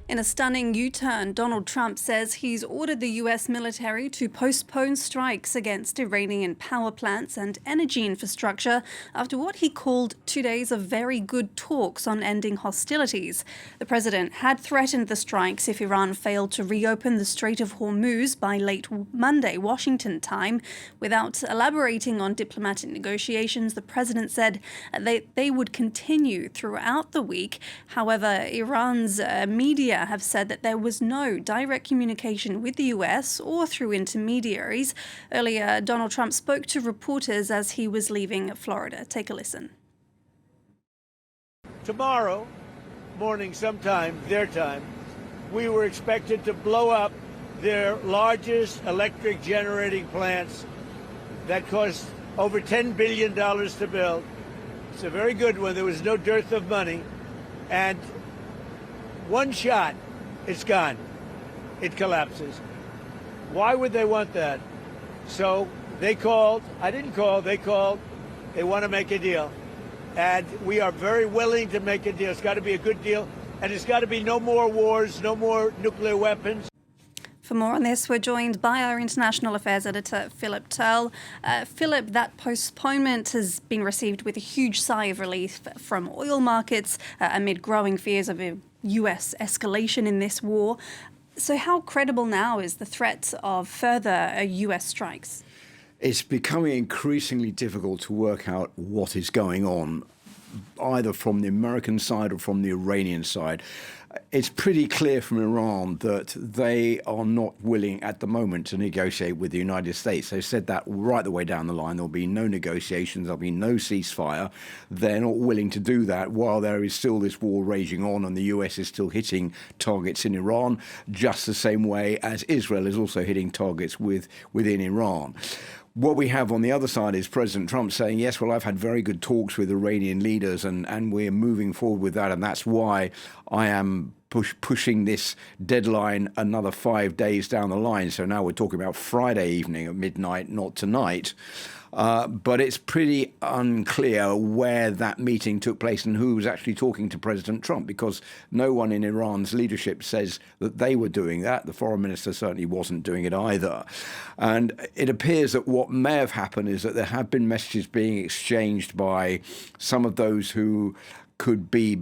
In a stunning U-turn, Donald Trump says he's ordered the US military to postpone strikes against Iranian power plants and energy infrastructure after what he called 2 days of very good talks on ending hostilities. The president had threatened the strikes if Iran failed to reopen the Strait of Hormuz by late Monday, Washington time. Without elaborating on diplomatic negotiations, the president said they would continue throughout the week. However, Iran's media have said that there was no direct communication with the US or through intermediaries. Earlier, Donald Trump spoke to reporters as he was leaving Florida. Take a listen. Tomorrow morning sometime, their time, we were expected to blow up their largest electric generating plants that cost over $10 billion to build. It's a very good one. There was no dearth of money. And one shot, it's gone. It collapses. Why would they want that? So they called. I didn't call. They called. They want to make a deal. And we are very willing to make a deal. It's got to be a good deal. And it's got to be no more wars, no more nuclear weapons. For more on this, we're joined by our international affairs editor, Philip Turle. Philip, that postponement has been received with a huge sigh of relief from oil markets amid growing fears of a US escalation in this war. So how credible now is the threat of further US strikes? It's becoming increasingly difficult to work out what is going on, either from the American side or from the Iranian side. It's pretty clear from Iran that they are not willing at the moment to negotiate with the United States. They've said that right the way down the line. There'll be no negotiations. There'll be no ceasefire. They're not willing to do that while there is still this war raging on and the US is still hitting targets in Iran, just the same way as Israel is also hitting targets within Iran. What we have on the other side is President Trump saying, yes, well, I've had very good talks with Iranian leaders and we're moving forward with that. And that's why I am pushing this deadline another 5 days down the line. So now we're talking about Friday evening at midnight, not tonight. But it's pretty unclear where that meeting took place and who was actually talking to President Trump, because no one in Iran's leadership says that they were doing that. The foreign minister certainly wasn't doing it either. And it appears that what may have happened is that there have been messages being exchanged by some of those who could be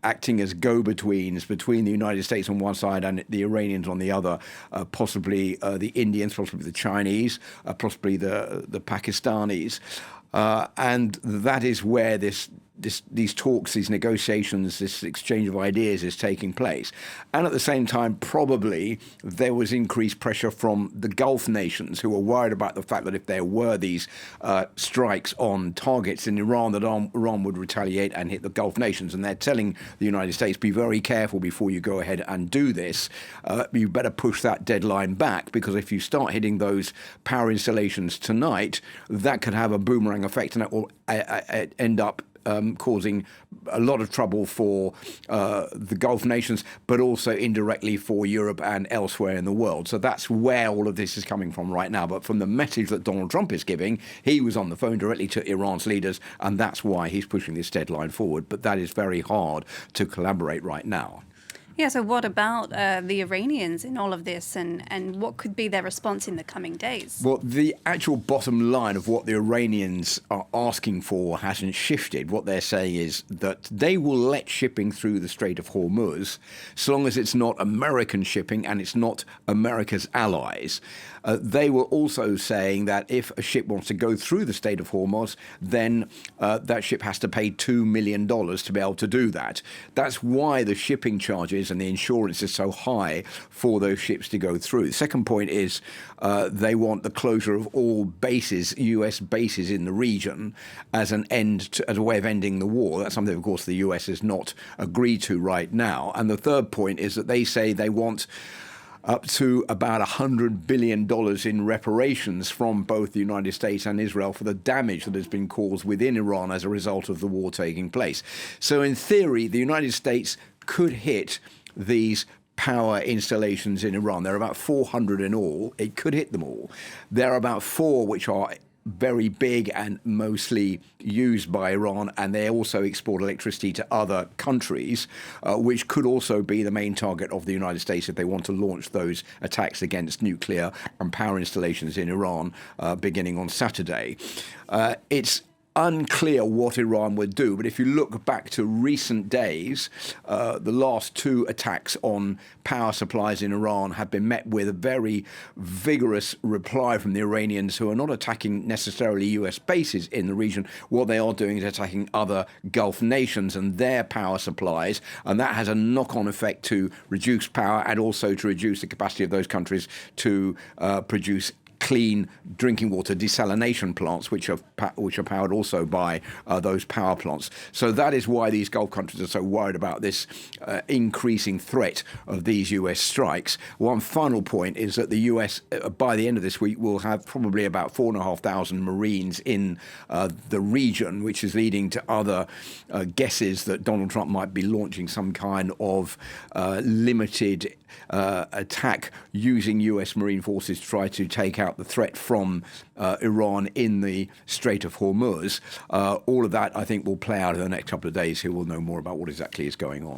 acting as go-betweens between the United States on one side and the Iranians on the other, possibly the Indians, possibly the Chinese, possibly the Pakistanis. And that is where these talks, these negotiations, this exchange of ideas is taking place. And at the same time, probably there was increased pressure from the Gulf nations who were worried about the fact that if there were these strikes on targets in Iran, that Iran would retaliate and hit the Gulf nations. And they're telling the United States, be very careful before you go ahead and do this. You better push that deadline back, because if you start hitting those power installations tonight, that could have a boomerang effect, and it will end up causing a lot of trouble for the Gulf nations, but also indirectly for Europe and elsewhere in the world. So that's where all of this is coming from right now. But from the message that Donald Trump is giving, he was on the phone directly to Iran's leaders, and that's why he's pushing this deadline forward. But that is very hard to collaborate right now. Yeah, so what about the Iranians in all of this, and what could be their response in the coming days? Well, the actual bottom line of what the Iranians are asking for hasn't shifted. What they're saying is that they will let shipping through the Strait of Hormuz so long as it's not American shipping and it's not America's allies. They were also saying that if a ship wants to go through the Strait of Hormuz, then that ship has to pay $2 million to be able to do that. That's why the shipping charges and the insurance is so high for those ships to go through. The second point is they want the closure of all bases, US bases in the region, as an as a way of ending the war. That's something, of course, the US has not agreed to right now. And the third point is that they say they want up to about $100 billion in reparations from both the United States and Israel for the damage that has been caused within Iran as a result of the war taking place. So in theory, the United States could hit these power installations in Iran. There are about 400 in all. It could hit them all. There are about 4 which are very big and mostly used by Iran, and they also export electricity to other countries, which could also be the main target of the United States if they want to launch those attacks against nuclear and power installations in Iran beginning on Saturday. It's unclear what Iran would do, but if you look back to recent days, the last two attacks on power supplies in Iran have been met with a very vigorous reply from the Iranians, who are not attacking necessarily US bases in the region. What they are doing is attacking other Gulf nations and their power supplies, and that has a knock-on effect to reduce power and also to reduce the capacity of those countries to produce clean drinking water desalination plants, which are powered also by those power plants. So that is why these Gulf countries are so worried about this increasing threat of these US strikes. One final point is that the US, by the end of this week, will have probably about 4,500 Marines in the region, which is leading to other guesses that Donald Trump might be launching some kind of limited attack using US Marine forces to try to take out the threat from Iran in the Strait of Hormuz. All of that, I think, will play out in the next couple of days. Here we'll know more about what exactly is going on.